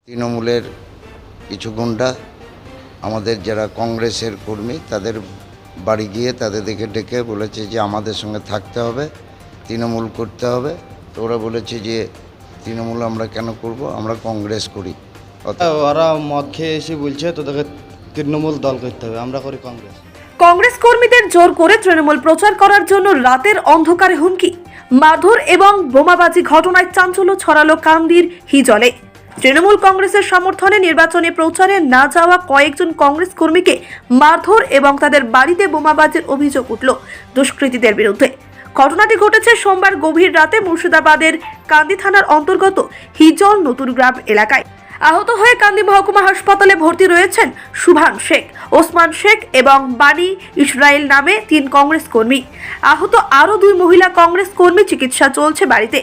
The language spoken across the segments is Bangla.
তৃণমূলের কিছু গুন্ডা আমাদের যারা কংগ্রেসের কর্মী তাদের বাড়ি গিয়ে তাদেরকে ডেকে বলেছে যে আমাদের সঙ্গে থাকতে হবে, তৃণমূল করতে হবে। তো ওরা বলেছে যে তৃণমূল আমরা কেন করব, আমরা কংগ্রেস করি। ওরা মদ খেয়ে এসে বলছে তোদেরকে তৃণমূল দল করতে হবে, আমরা করি কংগ্রেস। কংগ্রেস কর্মীদের জোর করে তৃণমূল প্রচার করার জন্য রাতের অন্ধকারে হুমকি, মারধর এবং বোমাবাজি ঘটনায় চাঞ্চল্য ছড়ালো কান্দির হিজলে। তৃণমূল কংগ্রেসের সমর্থনে নির্বাচনী প্রচারে না যাওয়া কয়েকজন কংগ্রেস কর্মীকে মারধর এবং তাদের বাড়িতে বোমাবাজির অভিযোগ উঠল দুষ্কৃতীদের বিরুদ্ধে। ঘটনাটি ঘটেছে সোমবার গভীর রাতে মুর্শিদাবাদের কান্দি থানার অন্তর্গত হিজল নতুন গ্রাম এলাকায়। আহত হয়ে কান্দি মহকুমা হাসপাতালে ভর্তি রয়েছেন সুভান শেখ, ওসমান শেখ এবং বানি ইসরায়েল নামে 3 কংগ্রেস কর্মী। আহত আরও 2 মহিলা কংগ্রেস কর্মী চিকিৎসা চলছে বাড়িতে।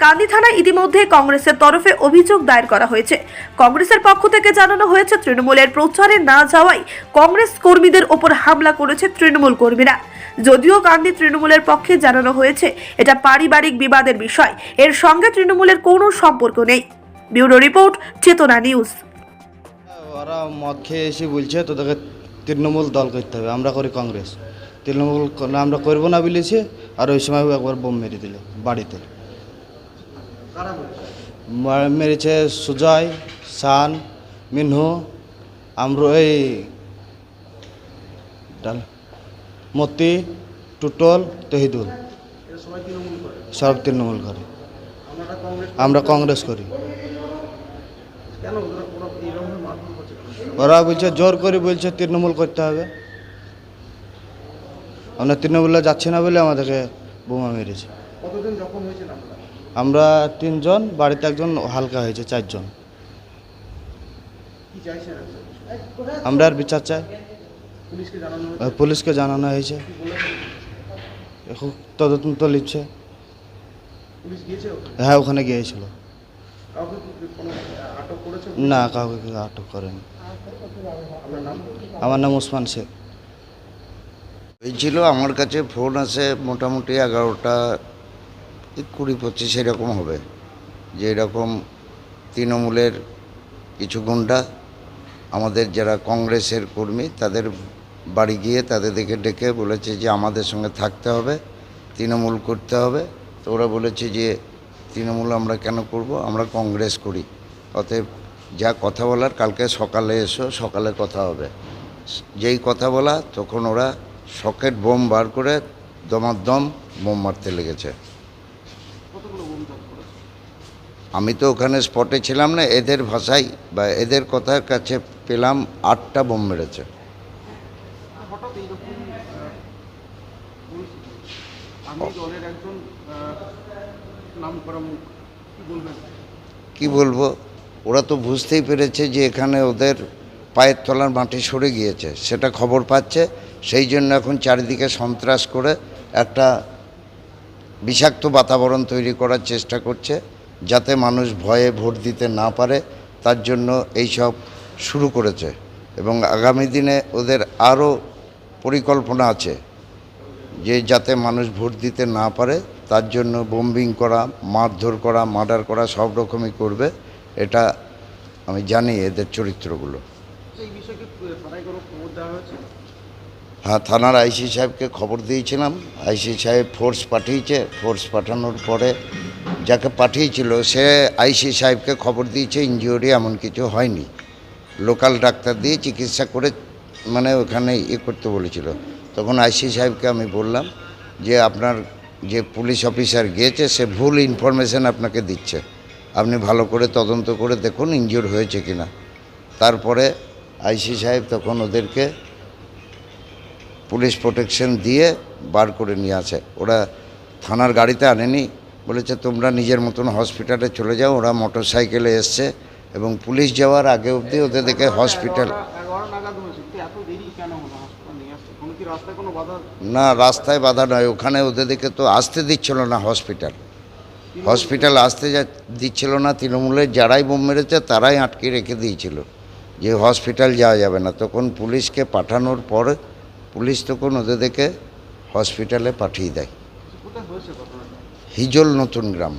কান্দি থানায় ইতিমধ্যে কংগ্রেসের তরফে অভিযোগ দায়ের করা হয়েছে। কংগ্রেসের পক্ষ থেকে জানানো হয়েছে তৃণমূলের প্রচারে না যাওয়ায় কংগ্রেস কর্মীদের ওপর হামলা করেছে তৃণমূল কর্মীরা। যদিও কান্দি তৃণমূলের পক্ষে জানানো হয়েছে এটা পারিবারিক বিবাদের বিষয়, এর সঙ্গে তৃণমূলের কোনো সম্পর্ক নেই। ব্যুরো রিপোর্ট, চেতনা নিউজ। ওরা মদ খেয়ে এসে বলছে তোদেরকে তৃণমূল দল করতে হবে, আমরা করি কংগ্রেস। তৃণমূল আমরা করবো না বলেছি, আর ওই সময় একবার বোম মেরে দিল বাড়িতে। মেরেছে সুজয়, শান, মিনহু, এই মতি, টুটল, তহিদুল, সব তৃণমূল করে। আমরা কংগ্রেস করি। ওরা বলছে জোর করে বলছে তৃণমূল করতে হবে, আমরা তৃণমূলে যাচ্ছি না বলে আমাদেরকে বোমা মেরেছে। আমরা 3 জন, বাড়িতে একজন হালকা হয়েছে, 4 জন। আমরা আর বিচার চাই। পুলিশকে জানানো হয়েছে, এখন তদন্ত লিখছে। হ্যাঁ, ওখানে গিয়েছিল। না, কাউকে আটক করেনি। আমার নাম ওসমান শেখ। হয়েছিল আমার কাছে ফোন আসে মোটামুটি 11টা 20-25 এরকম হবে, যে এরকম তৃণমূলের কিছু গুন্ডা আমাদের যারা কংগ্রেসের কর্মী তাদের বাড়ি গিয়ে তাদেরকে ডেকে বলেছে যে আমাদের সঙ্গে থাকতে হবে, তৃণমূল করতে হবে। তো ওরা বলেছে যে তৃণমূল আমরা কেন করব, আমরা কংগ্রেস করি। অতএব যা কথা বলার কালকে সকালে এসো, সকালে কথা হবে। যেই কথা বলা তখন ওরা সকেট বোম বার করে দমাদম বোম মারতে লেগেছে। আমি তো ওখানে স্পটে ছিলাম না, এদের ভাষায় বা এদের কথার কাছে পেলাম 8টা বোম মেরেছে। কি বলবো, ওরা তো বুঝতেই পেরেছে যে এখানে ওদের পায়ের তলার মাটি সরে গিয়েছে, সেটা খবর পাচ্ছে। সেই জন্য এখন চারিদিকে সন্ত্রাস করে একটা বিষাক্ত বাতাবরণ তৈরি করার চেষ্টা করছে, যাতে মানুষ ভয়ে ভোট দিতে না পারে। তার জন্য এই সব শুরু করেছে এবং আগামী দিনে ওদের আরও পরিকল্পনা আছে যে যাতে মানুষ ভোট দিতে না পারে, তার জন্য বোম্বিং করা, মারধর করা, মার্ডার করা সব রকমই করবে। এটা আমি জানি এদের চরিত্রগুলো। হ্যাঁ, থানার আইসি সাহেবকে খবর দিয়েছিলাম। আইসি সাহেব ফোর্স পাঠিয়েছে। ফোর্স পাঠানোর পরে যাকে পাঠিয়েছিল সে আইসি সাহেবকে খবর দিয়েছে ইনজিওরি এমন কিছু হয়নি। লোকাল ডাক্তার দিয়ে চিকিৎসা করে মানে ওখানে করতে বলেছিল। তখন আইসি সাহেবকে আমি বললাম যে আপনার যে পুলিশ অফিসার গিয়েছে সে ভুল ইনফরমেশন আপনাকে দিচ্ছে, আপনি ভালো করে তদন্ত করে দেখুন ইনজিওর হয়েছে কিনা। তারপরে আইসি সাহেব তখন ওদেরকে পুলিশ প্রোটেকশন দিয়ে বার করে নিয়ে আসে। ওরা থানার গাড়িতে আনেনি, বলেছে তোমরা নিজের মতন হসপিটালে চলে যাও। ওরা মোটর সাইকেলে এসছে এবং পুলিশ যাওয়ার আগে অবধি ওদেরকে হসপিটাল। না, রাস্তায় বাধা নয়, ওখানে ওদেরকে তো আসতে দিচ্ছিল না। হসপিটাল আসতে দিচ্ছিল না। তৃণমূলের যারাই বোম মেরেছে তারাই আটকে রেখে দিয়েছিল যে হসপিটাল যাওয়া যাবে না। তখন পুলিশকে পাঠানোর পর পুলিশ তখন ওদেরকে হসপিটালে পাঠিয়ে দেয়। হিজল নতুন গ্রাম।